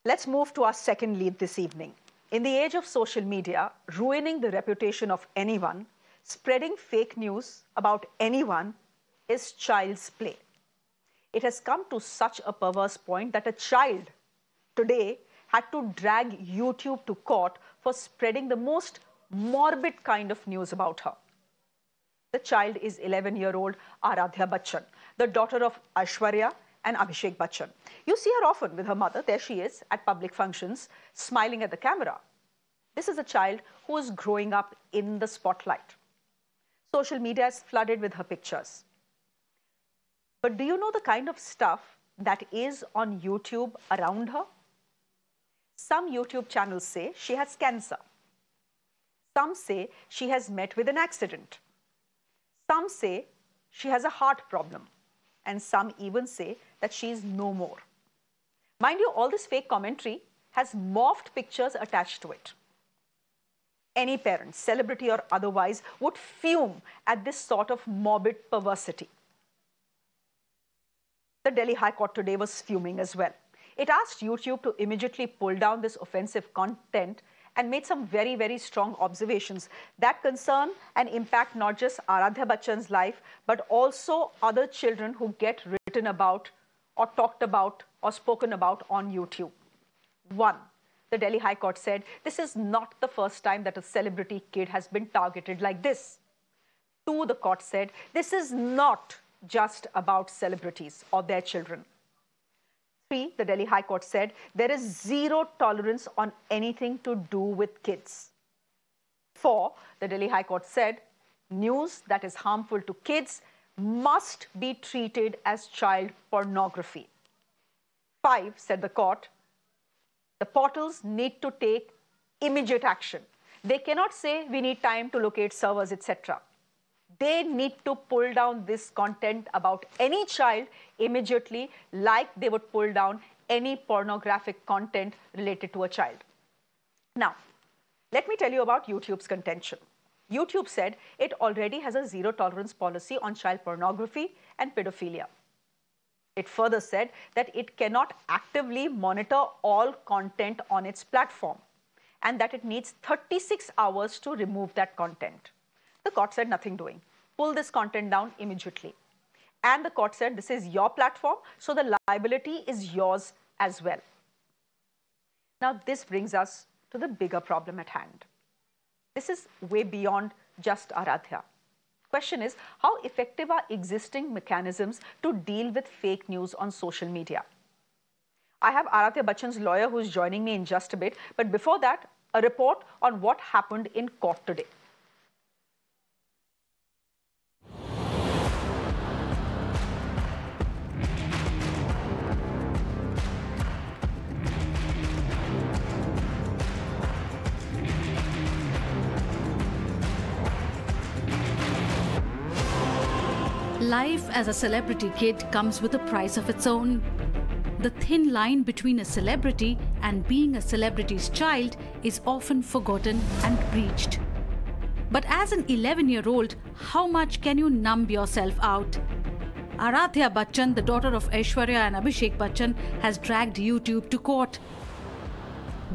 Let's move to our second lead this evening. In the age of social media, ruining the reputation of anyone, spreading fake news about anyone is child's play. It has come to such a perverse point that a child today had to drag YouTube to court for spreading the most morbid kind of news about her. The child is 11-year-old Aradhya Bachchan, the daughter of Aishwarya and Abhishek Bachchan. You see her often with her mother. There she is at public functions, smiling at the camera. This is a child who is growing up in the spotlight. Social media is flooded with her pictures. But do you know the kind of stuff that is on YouTube around her? Some YouTube channels say she has cancer. Some say she has met with an accident. Some say she has a heart problem. And some even say that she is no more. Mind you, all this fake commentary has morphed pictures attached to it. Any parent, celebrity or otherwise, would fume at this sort of morbid perversity. The Delhi High Court today was fuming as well. It asked YouTube to immediately pull down this offensive content and made some very, very strong observations that concern and impact not just Aradhya Bachchan's life, but also other children who get written about or talked about or spoken about on YouTube. 1. The Delhi High Court said this is not the first time that a celebrity kid has been targeted like this. 2. The court said this is not just about celebrities or their children. 3, the Delhi High Court said there is zero tolerance on anything to do with kids. 4, the Delhi High Court said news that is harmful to kids must be treated as child pornography. 5, said the court, the portals need to take immediate action. They cannot say we need time to locate servers, etc. They need to pull down this content about any child immediately, like they would pull down any pornographic content related to a child. Now, let me tell you about YouTube's contention. YouTube said it already has a zero tolerance policy on child pornography and pedophilia. It further said that it cannot actively monitor all content on its platform and that it needs 36 hours to remove that content. The court said nothing doing. Pull this content down immediately. And the court said this is your platform, so the liability is yours as well. Now, this brings us to the bigger problem at hand. This is way beyond just Aradhya. Question is, how effective are existing mechanisms to deal with fake news on social media? I have Aradhya Bachchan's lawyer who is joining me in just a bit. But before that, a report on what happened in court today. Life as a celebrity kid comes with a price of its own. The thin line between a celebrity and being a celebrity's child is often forgotten and breached. But as an 11-year-old, how much can you numb yourself out? Aradhya Bachchan, the daughter of Aishwarya and Abhishek Bachchan, has dragged YouTube to court.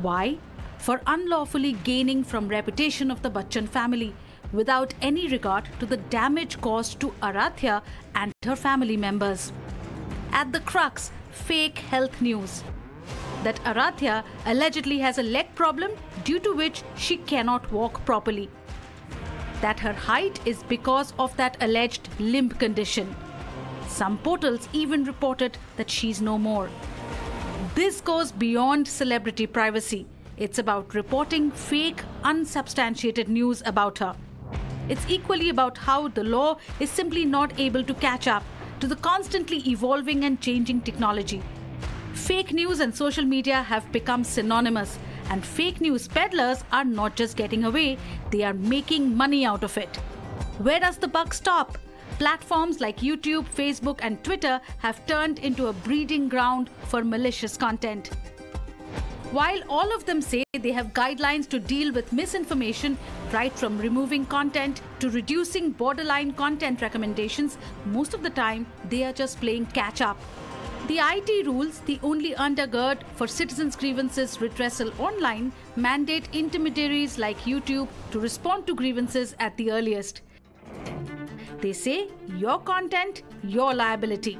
Why? For unlawfully gaining from reputation of the Bachchan family, without any regard to the damage caused to Aradhya and her family members. At the crux, fake health news. That Aradhya allegedly has a leg problem due to which she cannot walk properly. That her height is because of that alleged limb condition. Some portals even reported that she's no more. This goes beyond celebrity privacy. It's about reporting fake, unsubstantiated news about her. It's equally about how the law is simply not able to catch up to the constantly evolving and changing technology. Fake news and social media have become synonymous, and fake news peddlers are not just getting away, they are making money out of it. Where does the buck stop? Platforms like YouTube, Facebook, and Twitter have turned into a breeding ground for malicious content. While all of them say they have guidelines to deal with misinformation, right from removing content to reducing borderline content recommendations, most of the time they are just playing catch up. The IT rules, the only undergird for citizens' grievances redressal online, mandate intermediaries like YouTube to respond to grievances at the earliest. They say, your content, your liability.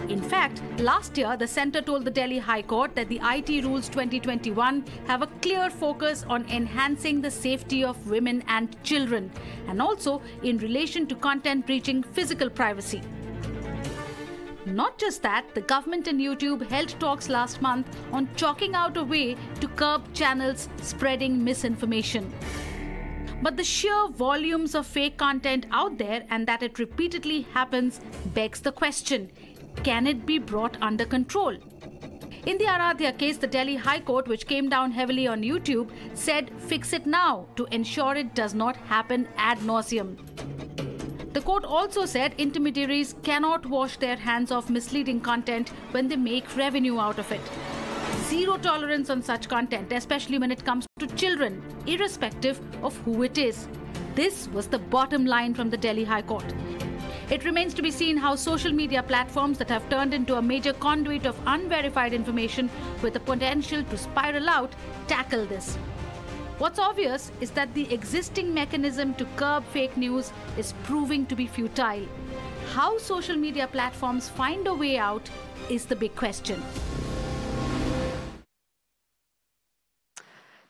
In fact, last year, the centre told the Delhi High Court that the IT Rules 2021 have a clear focus on enhancing the safety of women and children, and also in relation to content breaching physical privacy. Not just that, the government and YouTube held talks last month on chalking out a way to curb channels spreading misinformation. But the sheer volumes of fake content out there and that it repeatedly happens begs the question, can it be brought under control? In the Aradhya case, the Delhi High Court, which came down heavily on YouTube, said fix it now to ensure it does not happen ad nauseum. The court also said intermediaries cannot wash their hands of misleading content when they make revenue out of it. Zero tolerance on such content, especially when it comes to children, irrespective of who it is. This was the bottom line from the Delhi High Court. It remains to be seen how social media platforms that have turned into a major conduit of unverified information with the potential to spiral out tackle this. What's obvious is that the existing mechanism to curb fake news is proving to be futile. How social media platforms find a way out is the big question.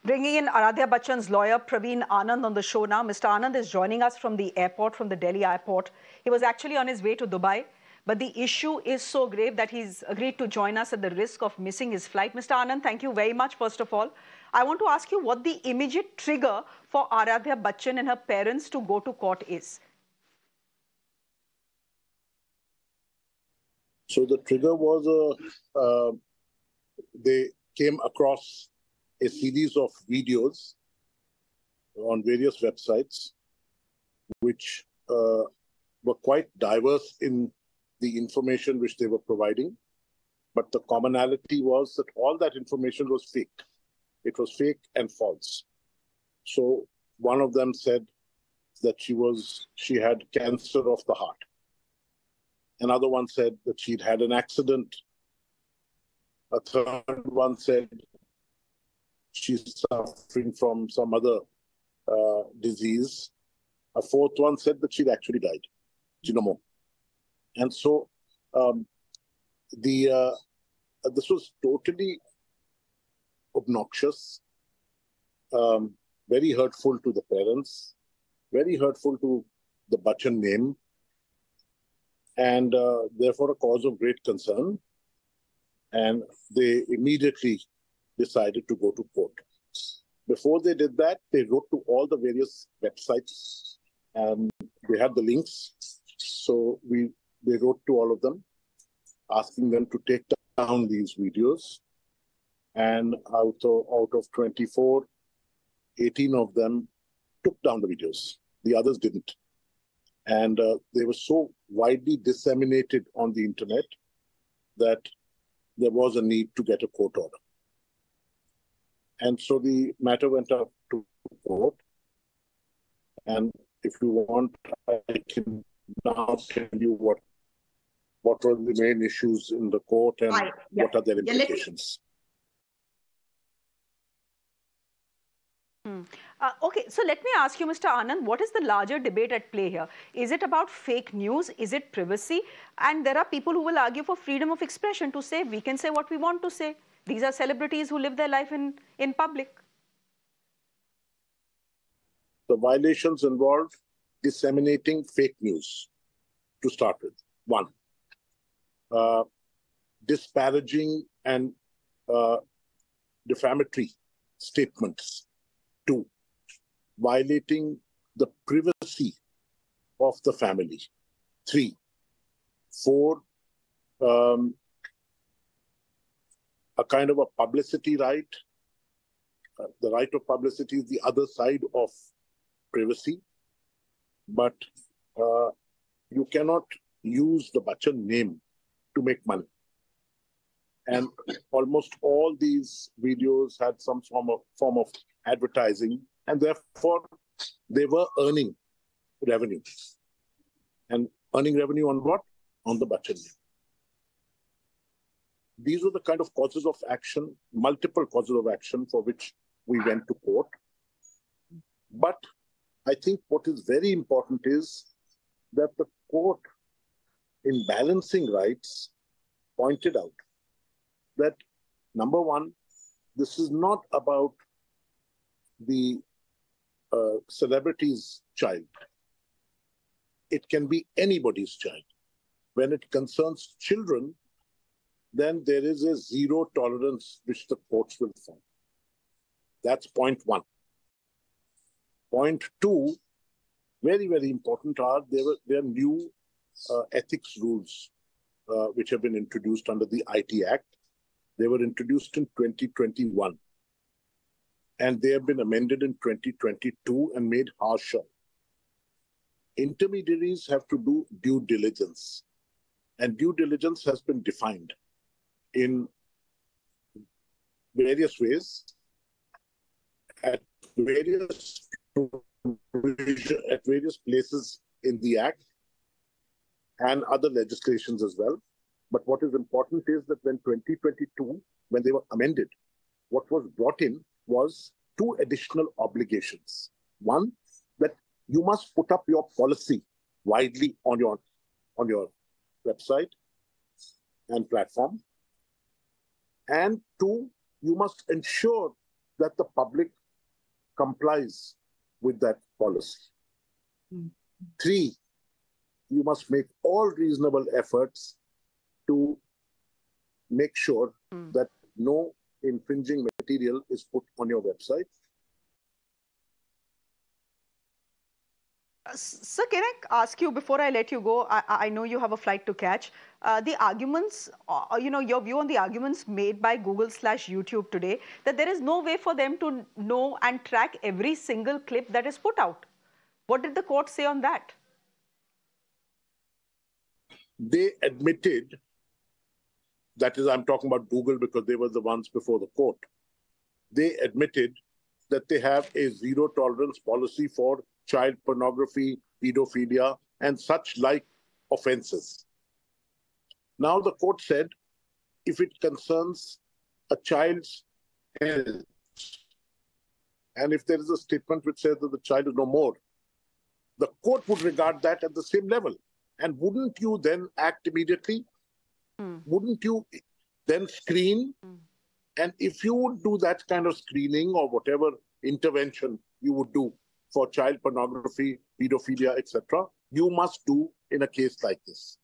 Bringing in Aradhya Bachchan's lawyer, Praveen Anand, on the show now. Mr. Anand is joining us from the airport, from the Delhi airport. He was actually on his way to Dubai, but the issue is so grave that he's agreed to join us at the risk of missing his flight. Mr. Anand, thank you very much, first of all. I want to ask you what the immediate trigger for Aradhya Bachchan and her parents to go to court is. So the trigger was they came across a series of videos on various websites, which were quite diverse in the information which they were providing. But the commonality was that all that information was fake. It was fake and false. So one of them said that she had cancer of the heart. Another one said that she'd had an accident. A third one said she's suffering from some other disease. A fourth one said that she'd actually died. You know more. And so this was totally obnoxious, very hurtful to the parents, very hurtful to the Bachchan name, and therefore a cause of great concern. And they immediately decided to go to court. Before they did that, they wrote to all the various websites, and they had the links. So they wrote to all of them, asking them to take down these videos. And out of 24, 18 of them took down the videos. The others didn't. And they were so widely disseminated on the internet that there was a need to get a court order. And so the matter went up to court. And if you want, I can now tell you what were the main issues in the court and what are their implications. Okay, so let me ask you, Mr. Anand, what is the larger debate at play here? Is it about fake news? Is it privacy? And there are people who will argue for freedom of expression to say, we can say what we want to say. These are celebrities who live their life in public. The violations involve disseminating fake news, to start with. One, disparaging and defamatory statements. Two, violating the privacy of the family. Three, four, a kind of a publicity right. The right of publicity is the other side of privacy. But you cannot use the Bachchan name to make money. And almost all these videos had some form of advertising, and therefore they were earning revenue. And earning revenue on what? On the Bachchan name. these were the kind of causes of action, multiple causes of action for which we went to court. But I think what is very important is that the court, in balancing rights, pointed out that, number one, this is not about the celebrity's child. It can be anybody's child. When it concerns children, then there is a zero tolerance which the courts will find. That's point one. Point two, very, very important, are there are new ethics rules which have been introduced under the IT Act. They were introduced in 2021. And they have been amended in 2022 and made harsher. Intermediaries have to do due diligence. And due diligence has been defined in various ways, at various places in the Act and other legislations as well. But what is important is that when 2022, when they were amended, what was brought in was two additional obligations. One, that you must put up your policy widely on your website and platform. And two, you must ensure that the public complies with that policy. Three, you must make all reasonable efforts to make sure that no infringing material is put on your website. Sir, can I ask you, before I let you go, I know you have a flight to catch, the arguments, your view on the arguments made by Google/YouTube today, that there is no way for them to know and track every single clip that is put out. What did the court say on that? They admitted, that is, I'm talking about Google because they were the ones before the court. They admitted that they have a zero tolerance policy for child pornography, pedophilia, and such like offenses. Now the court said, if it concerns a child's health, and if there is a statement which says that the child is no more, the court would regard that at the same level. And wouldn't you then act immediately? Wouldn't you then screen? And if you would do that kind of screening or whatever intervention you would do for child pornography, pedophilia, etc., you must do in a case like this.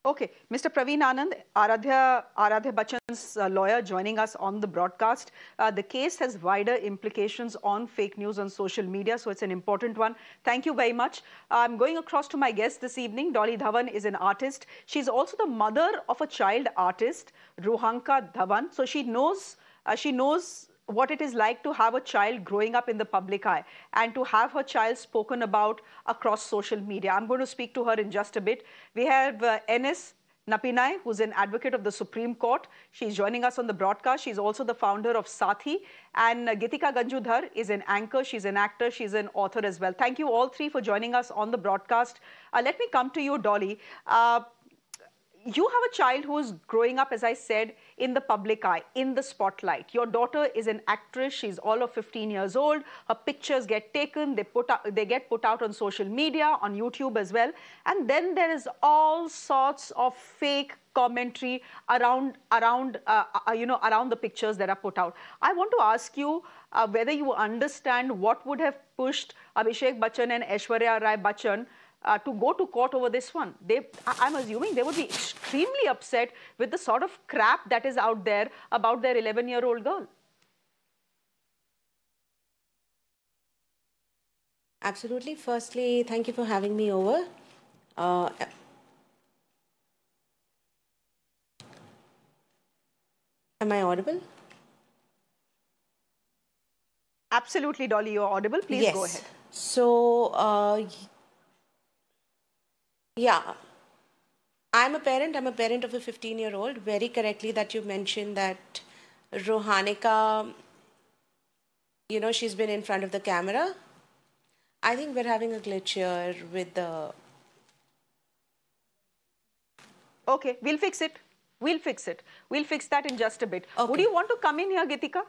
Okay, Mr. Praveen Anand, Aradhya Bachchan's lawyer, joining us on the broadcast. The case has wider implications on fake news on social media, so it's an important one. Thank you very much. I'm going across to my guest this evening. Dolly Dhawan is an artist. She's also the mother of a child artist, Rohanka Dhawan. So she knows what it is like to have a child growing up in the public eye and to have her child spoken about across social media. I'm going to speak to her in just a bit. We have N.S. Napinai, who's an advocate of the Supreme Court. She's joining us on the broadcast. She's also the founder of Sathi. And Gitika Ganjudhar is an anchor. She's an actor. She's an author as well. Thank you all three for joining us on the broadcast. Let me come to you, Dolly. You have a child who is growing up, as I said, in the public eye, in the spotlight. Your daughter is an actress. She's all of 15 years old. Her pictures get taken. They get put out on social media, on YouTube as well. And then there is all sorts of fake commentary around the pictures that are put out. I want to ask you whether you understand what would have pushed Abhishek Bachchan and Aishwarya Rai Bachchan to go to court over this one. I'm assuming they would be extremely upset with the sort of crap that is out there about their 11-year-old girl. Absolutely. Firstly, thank you for having me over. Am I audible? Absolutely, Dolly, you're audible. Please go ahead. So, yeah, I'm a parent of a 15-year-old. Very correctly that you mentioned that Rohanika, she's been in front of the camera. I think we're having a glitch here with the Okay, we'll fix it. We'll fix it. We'll fix that in just a bit. Okay. Would you want to come in here, Geetika?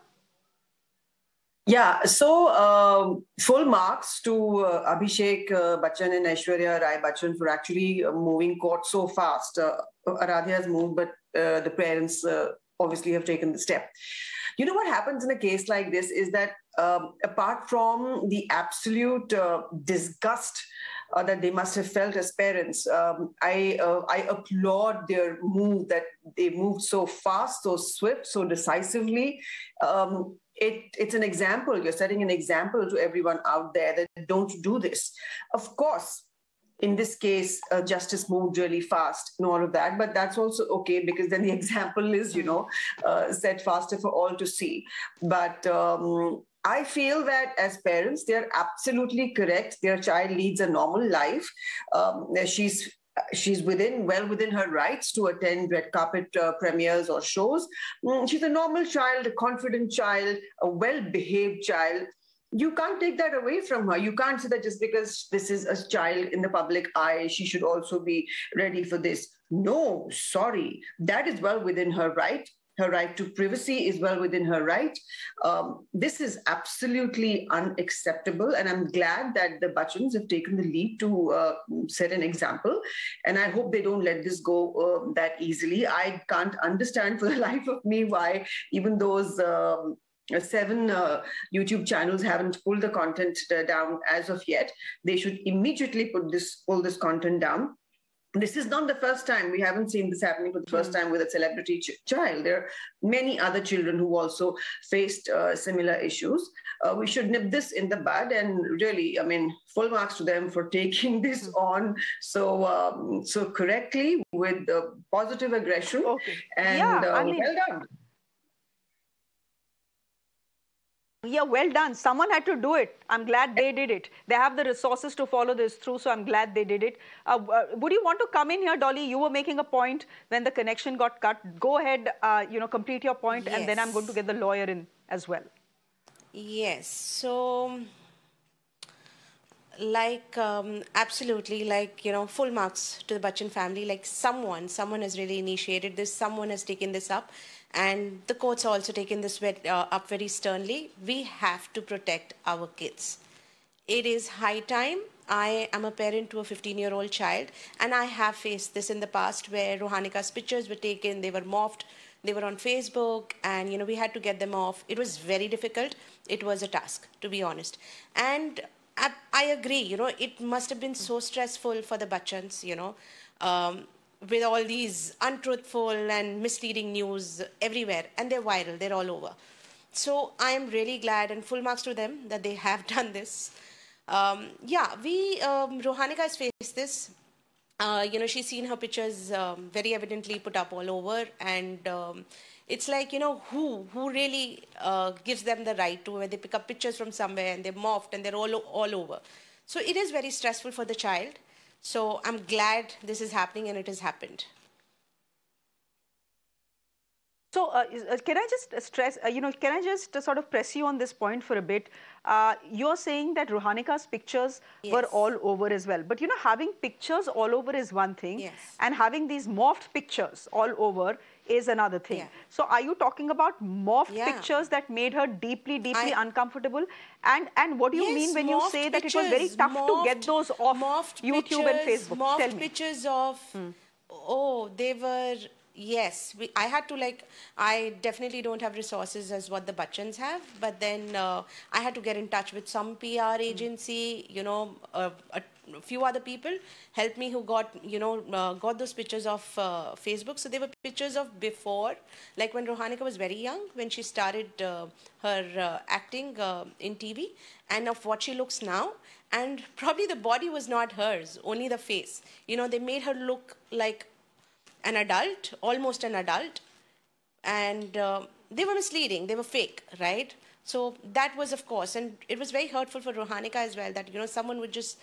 Yeah, so full marks to Abhishek Bachchan and Aishwarya Rai Bachchan for actually moving court so fast. Aradhya has moved, but the parents obviously have taken the step. You know what happens in a case like this is that apart from the absolute disgust that they must have felt as parents, I applaud their move, that they moved so fast, so swift, so decisively. It's an example. You're setting an example to everyone out there that don't do this. Of course, in this case, justice moved really fast and all of that, but that's also okay because then the example is, set faster for all to see. But I feel that as parents, they're absolutely correct. Their child leads a normal life. She's well within her rights to attend red carpet premieres or shows. She's a normal child, a confident child, a well-behaved child. You can't take that away from her. You can't say that just because this is a child in the public eye, she should also be ready for this. No, sorry. That is well within her right. Her right to privacy is well within her right. This is absolutely unacceptable. And I'm glad that the Bachchans have taken the lead to set an example. And I hope they don't let this go that easily. I can't understand for the life of me why even those 7 YouTube channels haven't pulled the content down as of yet. They should immediately pull this content down. This is not the first time. We haven't seen this happening for the first time with a celebrity child. There are many other children who also faced similar issues. We should nip this in the bud, and really, I mean, full marks to them for taking this on so correctly with positive aggression. Okay. And well done. Yeah, well done. Someone had to do it. I'm glad they did it. They have the resources to follow this through, so I'm glad they did it. Would you want to come in here, Dolly? You were making a point when the connection got cut. Go ahead, complete your point, and then I'm going to get the lawyer in as well. Yes. So, absolutely, full marks to the Bachchan family. Like someone has really initiated this. Someone has taken this up. And the courts are also taken this up very sternly. We have to protect our kids. It is high time. I am a parent to a 15-year-old child, and I have faced this in the past where Rohanika's pictures were taken, they were morphed, they were on Facebook, and we had to get them off. It was very difficult. It was a task, to be honest. And I agree, it must have been so stressful for the Bachchans, with all these untruthful and misleading news everywhere, and they're viral, they're all over. So I am really glad, and full marks to them, that they have done this. Rohanika has faced this. She's seen her pictures very evidently put up all over, and it's like, who really gives them the right to, when they pick up pictures from somewhere and they're morphed and they're all over. So it is very stressful for the child. So I'm glad this is happening, and it has happened. So can I just stress, can I just sort of press you on this point for a bit? You're saying that Rohanika's pictures were all over as well. But, having pictures all over is one thing. And having these morphed pictures all over is another thing. So are you talking about morphed pictures that made her deeply, deeply uncomfortable? And what do you mean when you say that it was very tough to get those off YouTube and Facebook? Tell me. Pictures of, they were... Yes, I had to I definitely don't have resources as what the Bachchans have, but then I had to get in touch with some PR agency, a few other people helped me who got, got those pictures off Facebook. So they were pictures of before, like when Rohanika was very young, when she started her acting in TV, and of what she looks now. And probably the body was not hers, only the face. They made her look like an adult, almost an adult, and they were misleading, they were fake, right? So that was, of course, and it was very hurtful for Rohanika as well, that, someone would just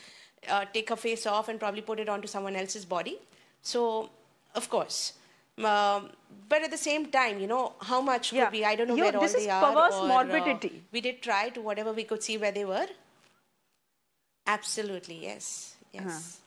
take her face off and probably put it onto someone else's body. So, of course. But at the same time, how much could we, I don't know where all they are. This is perverse morbidity. We did try to whatever we could see where they were. Absolutely, yes, yes.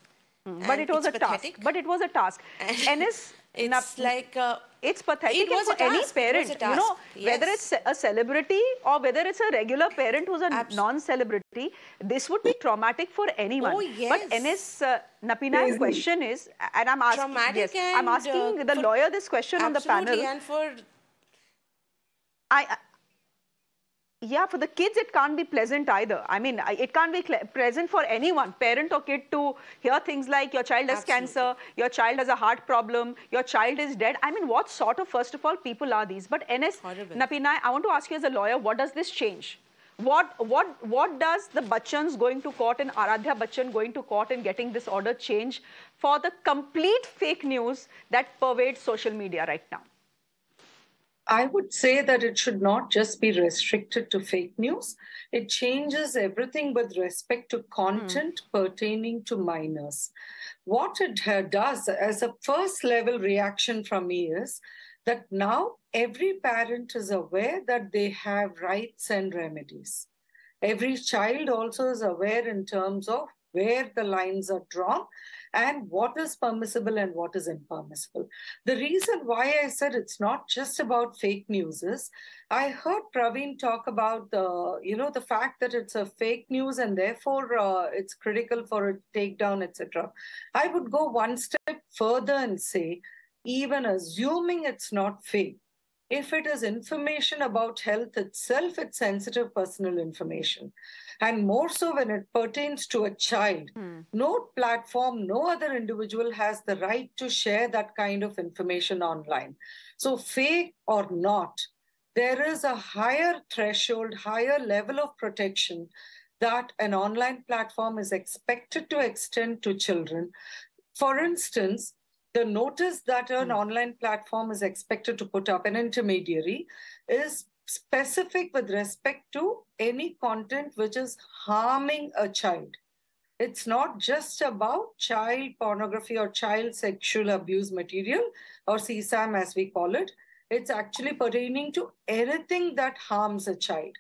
But it was a task. But it was a task. Ennis, It's like... it's pathetic. It was for a task. any parent, It was a task. whether it's a celebrity or whether it's a regular parent who's a non-celebrity, this would be traumatic for anyone. Oh, yes. But Enis, Napina's question is, and I'm asking, Traumatic I'm asking the lawyer this question on the panel. Absolutely, and for... Yeah, for the kids, it can't be pleasant either. I mean, it can't be pleasant for anyone, parent or kid, to hear things like your child has cancer, your child has a heart problem, your child is dead. I mean, what sort of, first of all, people are these? But Enis, Napina, I want to ask you as a lawyer, what does this change? What does the Bachchans going to court and Aradhya Bachchan going to court and getting this order change for the complete fake news that pervades social media right now? I would say that it should not just be restricted to fake news. It changes everything with respect to content pertaining to minors. What it does as a first level reaction from me is that now every parent is aware that they have rights and remedies. Every child also is aware in terms of where the lines are drawn and what is permissible and what is impermissible. The reason why I said it's not just about fake news is I heard Praveen talk about the fact that it's a fake news and therefore it's critical for a takedown, etc. I would go one step further and say, even assuming it's not fake, if it is information about health itself, it's sensitive personal information. And more so when it pertains to a child. No platform, no other individual has the right to share that kind of information online. So fake or not, there is a higher threshold, higher level of protection that an online platform is expected to extend to children. For instance, the notice that an online platform is expected to put up, an intermediary, is specific with respect to any content which is harming a child. It's not just about child pornography or child sexual abuse material, or CSAM as we call it. It's actually pertaining to anything that harms a child.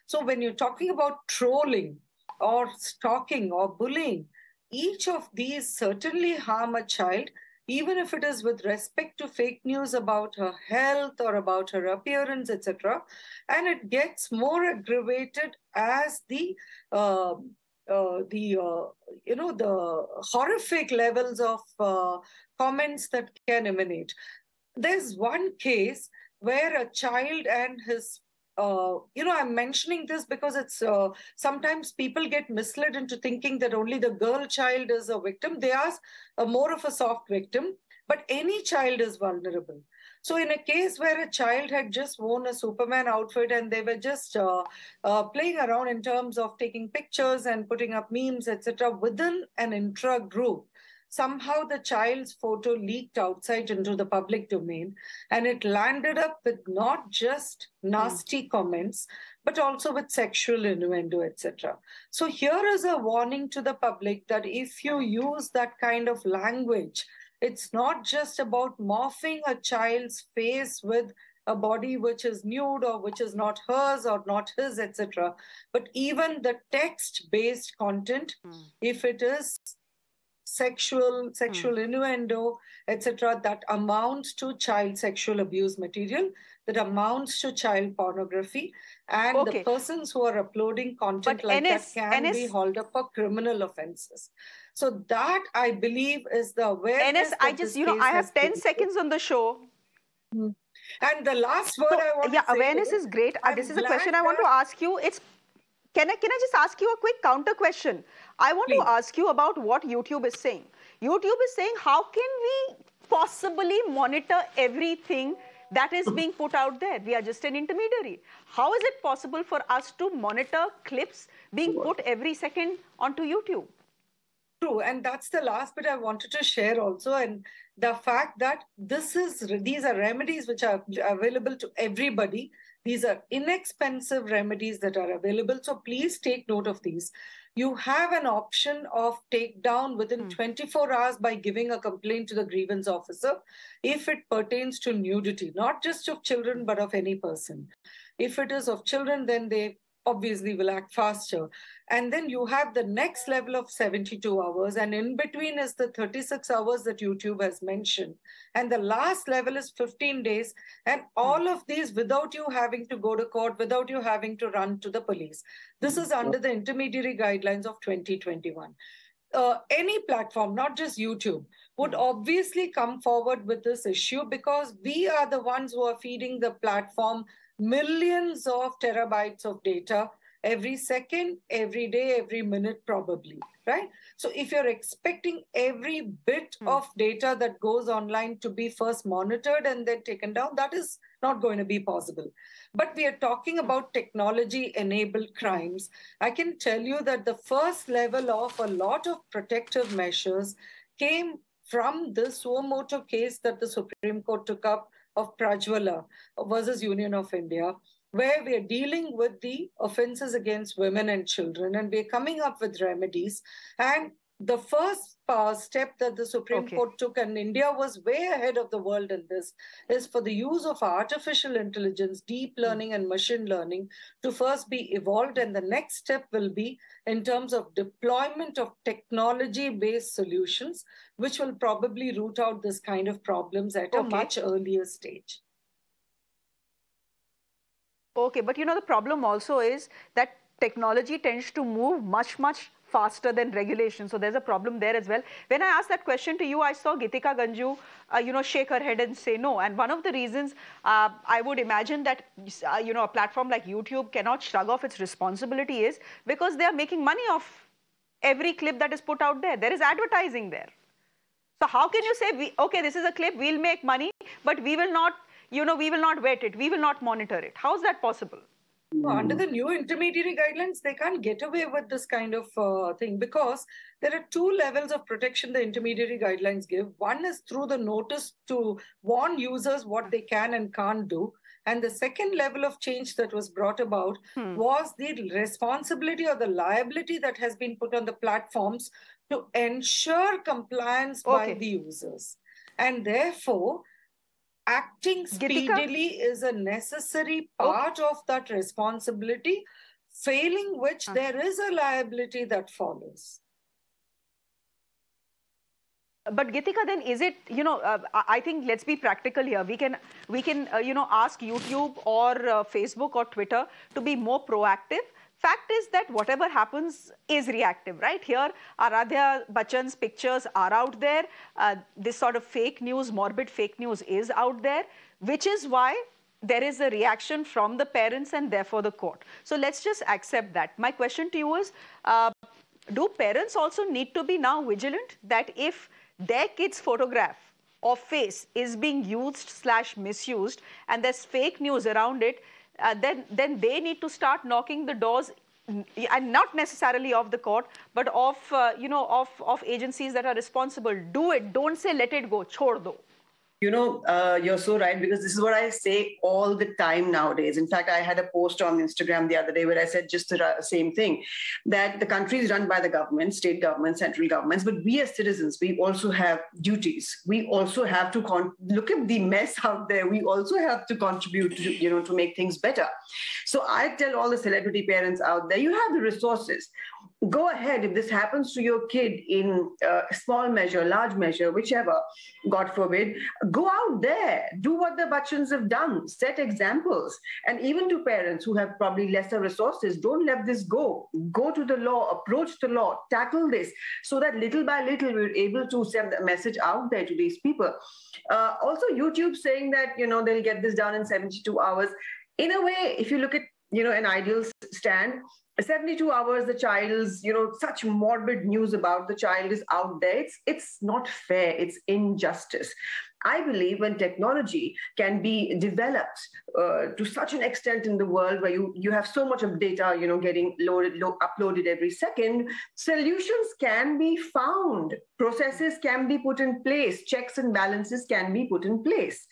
So when you're talking about trolling or stalking or bullying, each of these certainly harm a child, even if it is with respect to fake news about her health or about her appearance, etc. And it gets more aggravated as the horrific levels of comments that can emanate. There's one case where a child and his I'm mentioning this because it's sometimes people get misled into thinking that only the girl child is a victim. They are more of a soft victim, but any child is vulnerable. So in a case where a child had just worn a Superman outfit and they were just playing around in terms of taking pictures and putting up memes, etc., within an intra-group, somehow the child's photo leaked outside into the public domain, and it landed up with not just nasty comments, but also with sexual innuendo, etc. So here is a warning to the public that if you use that kind of language, it's not just about morphing a child's face with a body which is nude or which is not hers or not his, etc. But even the text-based content, if it is sexual innuendo, etc., that amounts to child sexual abuse material, that amounts to child pornography, and the persons who are uploading content that can be hauled up for criminal offenses. So that, I believe, is the awareness. I have 10 seconds on the show. And the last word I want to say awareness is great. This is a question I want to ask you. Can I just ask you a quick counter question? I want to ask you about what YouTube is saying. YouTube is saying, how can we possibly monitor everything that is being put out there? We are just an intermediary. How is it possible for us to monitor clips being put every second onto YouTube? True, and that's the last bit I wanted to share also, and the fact that these are remedies which are available to everybody. These are inexpensive remedies that are available, so please take note of these. You have an option of takedown within 24 hours by giving a complaint to the grievance officer if it pertains to nudity, not just of children, but of any person. If it is of children, then they obviously will act faster. And then you have the next level of 72 hours, and in between is the 36 hours that YouTube has mentioned. And the last level is 15 days, and all of these without you having to go to court, without you having to run to the police. This is under the intermediary guidelines of 2021. Any platform, not just YouTube, would obviously come forward with this issue because we are the ones who are feeding the platform millions of terabytes of data every second, every day, every minute, probably, right? So if you're expecting every bit of data that goes online to be first monitored and then taken down, that is not going to be possible. But we are talking about technology-enabled crimes. I can tell you that the first level of a lot of protective measures came from the suo motu case that the Supreme Court took up of Prajwala versus Union of India, where we are dealing with the offenses against women and children, and we're coming up with remedies. And the first step that the Supreme Court took, and India was way ahead of the world in this, is for the use of artificial intelligence, deep learning and machine learning to first be evolved. And the next step will be in terms of deployment of technology-based solutions, which will probably root out this kind of problems at a much earlier stage. Okay, but the problem also is that technology tends to move much faster than regulation. So there's a problem there as well. When I asked that question to you, I saw Geetika Ganju, shake her head and say no. And one of the reasons I would imagine that, a platform like YouTube cannot shrug off its responsibility is because they are making money off every clip that is put out there. There is advertising there. So how can you say, okay, this is a clip, we'll make money, but we will not, we will not vet it, we will not monitor it. How is that possible? Under the new intermediary guidelines, they can't get away with this kind of thing because there are two levels of protection the intermediary guidelines give. One is through the notice to warn users what they can and can't do. And the second level of change that was brought about was the responsibility or the liability that has been put on the platforms to ensure compliance by the users. And therefore, acting speedily is a necessary part of that responsibility, failing which there is a liability that follows. But Geetika, then is it, I think let's be practical here. We can ask YouTube or Facebook or Twitter to be more proactive. Fact is that whatever happens is reactive, right? Here, Aradhya Bachchan's pictures are out there. This sort of fake news, morbid fake news is out there, which is why there is a reaction from the parents and therefore the court. So let's just accept that. My question to you is, do parents also need to be now vigilant that if their kid's photograph or face is being used/misused and there's fake news around it, then they need to start knocking the doors, and not necessarily of the court, but of agencies that are responsible. Do it. Don't say let it go. Chhod do. You're so right, because this is what I say all the time nowadays. In fact, I had a post on Instagram the other day where I said just the same thing, that the country is run by the government, state governments, central governments, but we as citizens, we also have duties. We also have to look at the mess out there. We also have to contribute to, to make things better. So I tell all the celebrity parents out there, you have the resources. Go ahead. If this happens to your kid in small measure, large measure, whichever, God forbid, go out there, do what the Bachchans have done, set examples. And even to parents who have probably lesser resources, don't let this go. Go to the law, approach the law, tackle this, so that little by little we're able to send the message out there to these people. Also, YouTube saying that, they'll get this done in 72 hours. In a way, if you look at, an ideal stand, 72 hours, the child's, such morbid news about the child is out there. It's not fair. It's injustice. I believe when technology can be developed to such an extent in the world where you have so much of data, getting uploaded every second, solutions can be found. Processes can be put in place. Checks and balances can be put in place.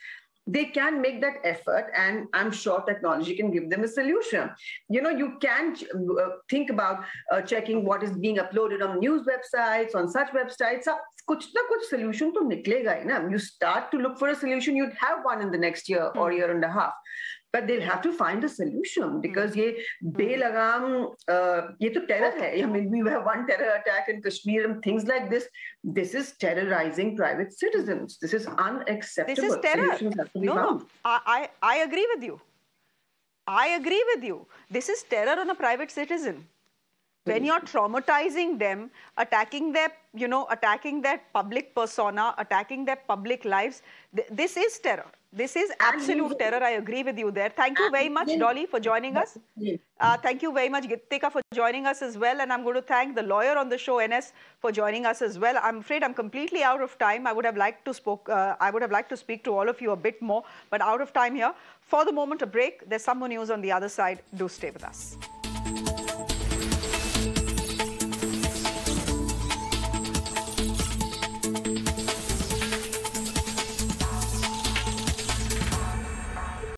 They can make that effort, and I'm sure technology can give them a solution. You can't think about checking what is being uploaded on news websites, on such websites. Kuch na kuch solution to niklega hai na. You start to look for a solution, you'd have one in the next year or year and a half. but they'll have to find a solution because ye belagam, ye to terror hai. I mean, we have one terror attack in Kashmir and things like this. This is terrorizing private citizens. This is unacceptable. This is terror. Solutions have to be found. I agree with you. I agree with you. This is terror on a private citizen. When you're traumatizing them, attacking their, attacking their public persona, attacking their public lives, this is terror. This is absolute terror. I agree with you there. Thank you very much, Dolly, for joining us. Thank you very much, Gitika, for joining us as well. And I'm going to thank the lawyer on the show, NS, for joining us as well. I'm afraid I'm completely out of time. I would have liked to speak to all of you a bit more, but out of time here. For the moment, a break. There's some more news on the other side. Do stay with us.